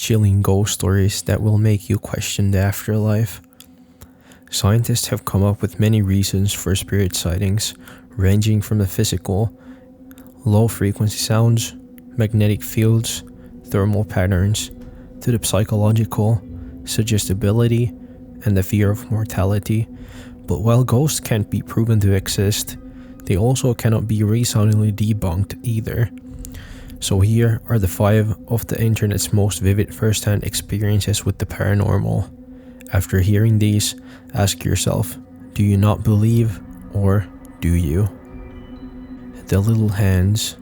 chilling ghost stories that will make you question the afterlife. Scientists have come up with many reasons for spirit sightings, ranging from the physical, low frequency sounds, magnetic fields, thermal patterns, to the psychological, suggestibility, and the fear of mortality. But while ghosts can't be proven to exist, they also cannot be resoundingly debunked either. So here are the 5 of the internet's most vivid first-hand experiences with the paranormal. After hearing these, ask yourself, do you not believe, or do you? The Little Hands.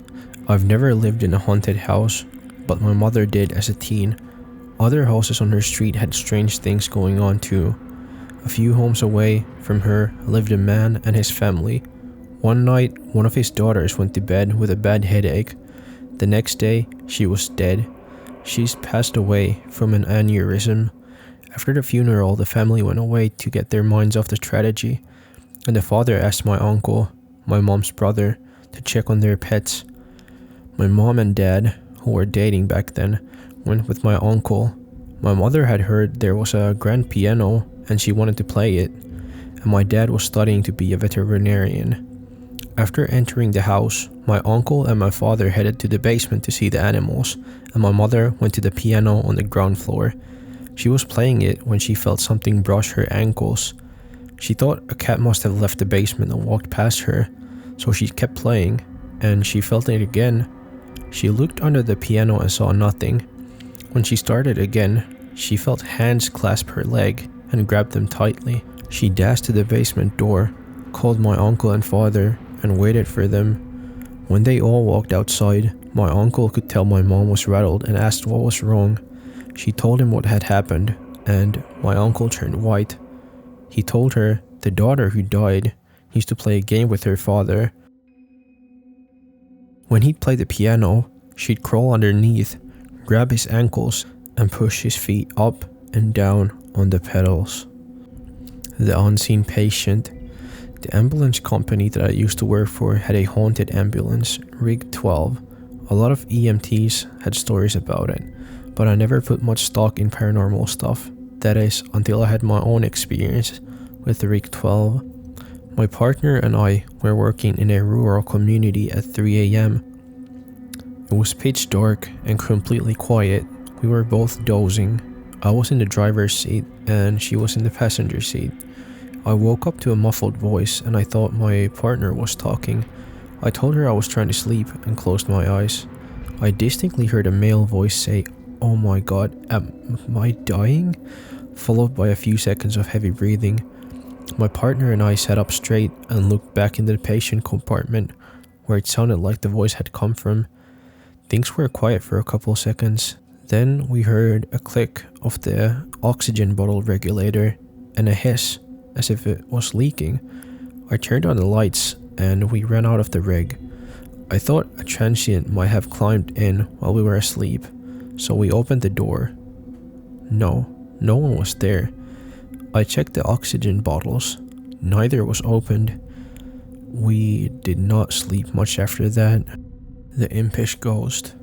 I've never lived in a haunted house, but my mother did as a teen. Other houses on her street had strange things going on too. A few homes away from her lived a man and his family. One night, one of his daughters went to bed with a bad headache. The next day, she was dead. She's passed away from an aneurysm. After the funeral, the family went away to get their minds off the tragedy, and the father asked my uncle, my mom's brother, to check on their pets. My mom and dad, who were dating back then, went with my uncle. My mother had heard there was a grand piano and she wanted to play it, and my dad was studying to be a veterinarian. After entering the house, my uncle and my father headed to the basement to see the animals, and my mother went to the piano on the ground floor. She was playing it when she felt something brush her ankles. She thought a cat must have left the basement and walked past her, so she kept playing, and she felt it again. She looked under the piano and saw nothing. When she started again, she felt hands clasp her leg and grabbed them tightly. She dashed to the basement door, called my uncle and father, and waited for them. When they all walked outside, my uncle could tell my mom was rattled and asked what was wrong. She told him what had happened, and my uncle turned white. He told her the daughter who died used to play a game with her father. When he'd play the piano, she'd crawl underneath, grab his ankles, and push his feet up and down on the pedals. The Unseen Patient. The ambulance company that I used to work for had a haunted ambulance, Rig 12. A lot of EMTs had stories about it, but I never put much stock in paranormal stuff. That is, until I had my own experience with the Rig 12. My partner and I were working in a rural community at 3 a.m. It was pitch dark and completely quiet. We were both dozing. I was in the driver's seat and she was in the passenger seat. I woke up to a muffled voice and I thought my partner was talking. I told her I was trying to sleep and closed my eyes. I distinctly heard a male voice say, "Oh my god, am I dying?" followed by a few seconds of heavy breathing. My partner and I sat up straight and looked back into the patient compartment where it sounded like the voice had come from. Things were quiet for a couple seconds. Then we heard a click of the oxygen bottle regulator and a hiss as if it was leaking. I turned on the lights and we ran out of the rig. I thought a transient might have climbed in while we were asleep, so we opened the door. No one was there. I checked the oxygen bottles. Neither was opened. We did not sleep much after that. The Impish Ghost.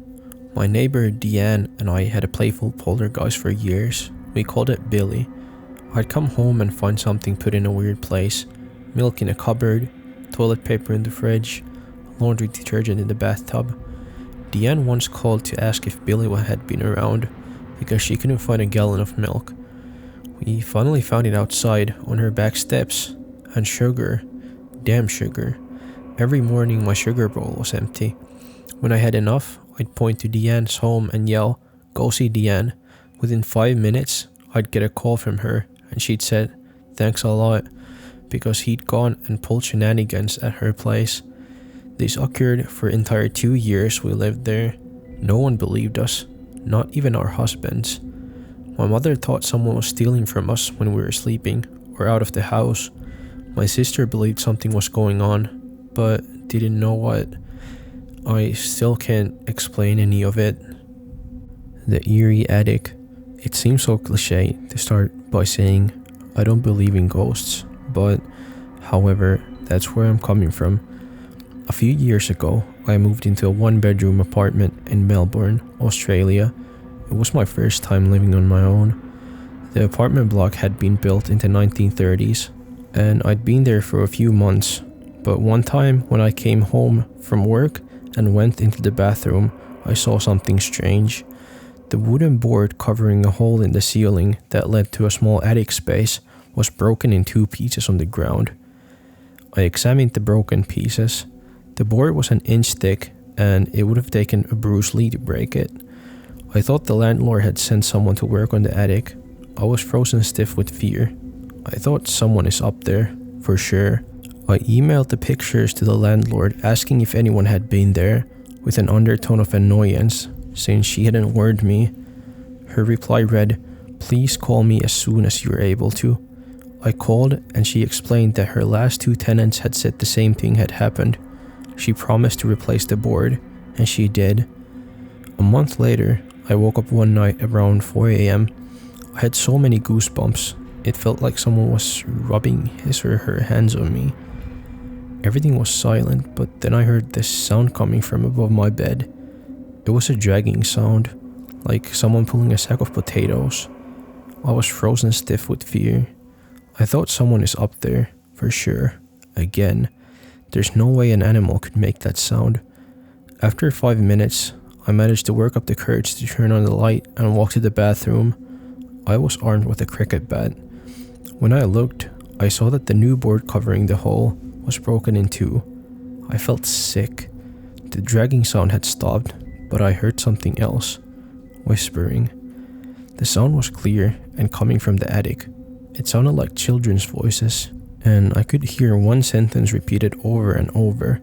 My neighbor Deanne and I had a playful poltergeist for years. We called it Billy. I'd come home and find something put in a weird place. Milk in a cupboard, toilet paper in the fridge, laundry detergent in the bathtub. Deanne once called to ask if Billy had been around because she couldn't find a gallon of milk. We finally found it outside on her back steps. And sugar. Damn sugar. Every morning my sugar bowl was empty. When I had enough, I'd point to Deanne's home and yell, "Go see Deanne." Within 5 minutes, I'd get a call from her and she'd said, "Thanks a lot," because he'd gone and pulled shenanigans at her place. This occurred for entire 2 years we lived there. No one believed us, not even our husbands. My mother thought someone was stealing from us when we were sleeping or out of the house. My sister believed something was going on, but didn't know what. I still can't explain any of it. The Eerie Attic. It seems so cliche to start by saying I don't believe in ghosts, but however, that's where I'm coming from. A few years ago, I moved into a 1-bedroom apartment in Melbourne, Australia. It was my first time living on my own. The apartment block had been built in the 1930s, and I'd been there for a few months. But one time when I came home from work and went into the bathroom, I saw something strange. The wooden board covering a hole in the ceiling that led to a small attic space was broken in 2 pieces on the ground. I examined the broken pieces. The board was an inch thick, and it would have taken a Bruce Lee to break it. I thought the landlord had sent someone to work on the attic. I was frozen stiff with fear. I thought someone is up there, for sure. I emailed the pictures to the landlord asking if anyone had been there, with an undertone of annoyance, since she hadn't warned me. Her reply read, "Please call me as soon as you're able to." I called and she explained that her last 2 tenants had said the same thing had happened. She promised to replace the board, and she did. A month later, I woke up one night around 4 a.m. I had so many goosebumps. It felt like someone was rubbing his or her hands on me. Everything was silent, but then I heard this sound coming from above my bed. It was a dragging sound, like someone pulling a sack of potatoes. I was frozen stiff with fear. I thought someone is up there, for sure. Again, there's no way an animal could make that sound. After 5 minutes, I managed to work up the courage to turn on the light and walk to the bathroom. I was armed with a cricket bat. When I looked, I saw that the new board covering the hole was broken in 2. I felt sick. The dragging sound had stopped, but I heard something else. Whispering. The sound was clear and coming from the attic. It sounded like children's voices, and I could hear one sentence repeated over and over.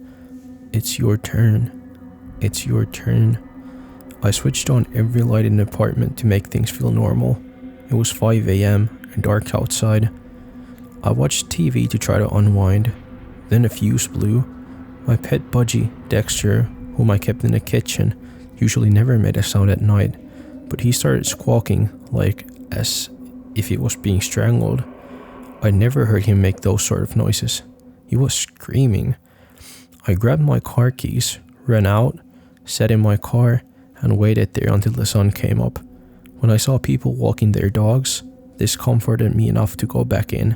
"It's your turn. It's your turn." I switched on every light in the apartment to make things feel normal. It was 5 a.m. and dark outside. I watched TV to try to unwind. Then a fuse blew. My pet budgie, Dexter, whom I kept in the kitchen, usually never made a sound at night, but he started squawking like as if he was being strangled. I never heard him make those sort of noises. He was screaming. I grabbed my car keys, ran out, sat in my car, and waited there until the sun came up. When I saw people walking their dogs, this comforted me enough to go back in.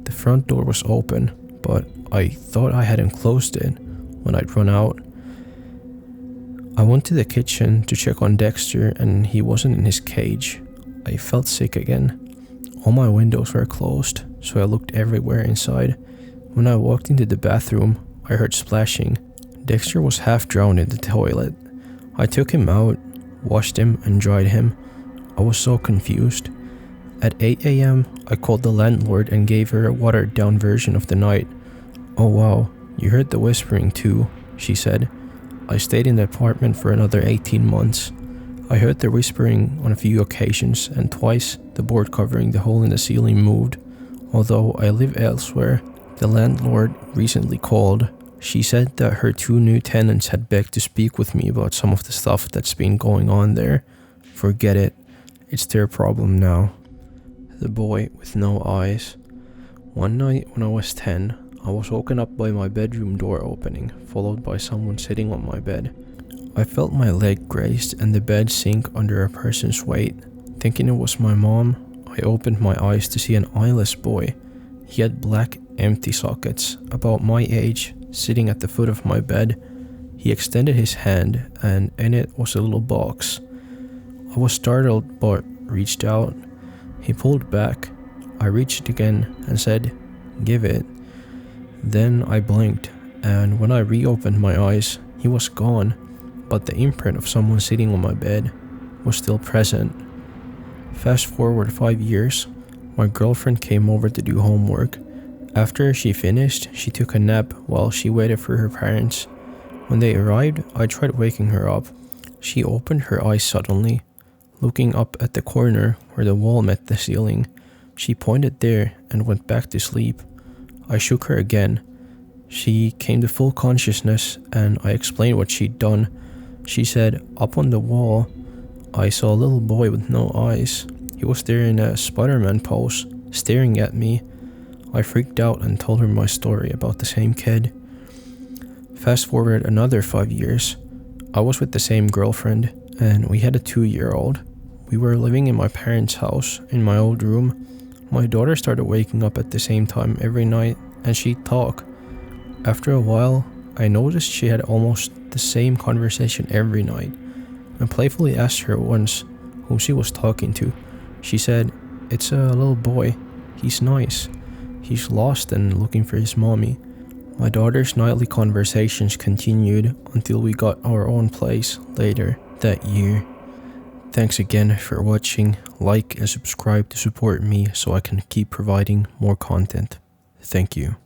The front door was open, but I thought I hadn't closed it when I'd run out. I went to the kitchen to check on Dexter, and he wasn't in his cage. I felt sick again. All my windows were closed, so I looked everywhere inside. When I walked into the bathroom, I heard splashing. Dexter was half drowned in the toilet. I took him out, washed him, and dried him. I was so confused. At 8 a.m., I called the landlord and gave her a watered-down version of the night. "Oh wow, you heard the whispering too," she said. I stayed in the apartment for another 18 months. I heard the whispering on a few occasions, and twice the board covering the hole in the ceiling moved. Although I live elsewhere, the landlord recently called. She said that her 2 new tenants had begged to speak with me about some of the stuff that's been going on there. Forget it. It's their problem now. The boy with no eyes. One night when I was 10, I was woken up by my bedroom door opening, followed by someone sitting on my bed. I felt my leg grazed and the bed sink under a person's weight. Thinking it was my mom, I opened my eyes to see an eyeless boy. He had black, empty sockets, about my age, sitting at the foot of my bed. He extended his hand, and in it was a little box. I was startled but reached out. He pulled back. I reached again and said, "Give it." Then I blinked, and when I reopened my eyes, he was gone, but the imprint of someone sitting on my bed was still present. Fast forward 5 years, my girlfriend came over to do homework. After she finished, she took a nap while she waited for her parents. When they arrived, I tried waking her up. She opened her eyes suddenly, looking up at the corner where the wall met the ceiling. She pointed there and went back to sleep. I shook her again. She came to full consciousness, and I explained what she'd done. She said, "Up on the wall, I saw a little boy with no eyes. He was there in a Spider-Man pose, staring at me." I freaked out and told her my story about the same kid. Fast forward another 5 years. I was with the same girlfriend, and we had a 2-year-old. We were living in my parents' house in my old room. My daughter started waking up at the same time every night and she'd talk. After a while, I noticed she had almost the same conversation every night. I playfully asked her once whom she was talking to. She said, "It's a little boy. He's nice. He's lost and looking for his mommy." My daughter's nightly conversations continued until we got our own place later that year. Thanks again for watching. Like and subscribe to support me so I can keep providing more content. Thank you.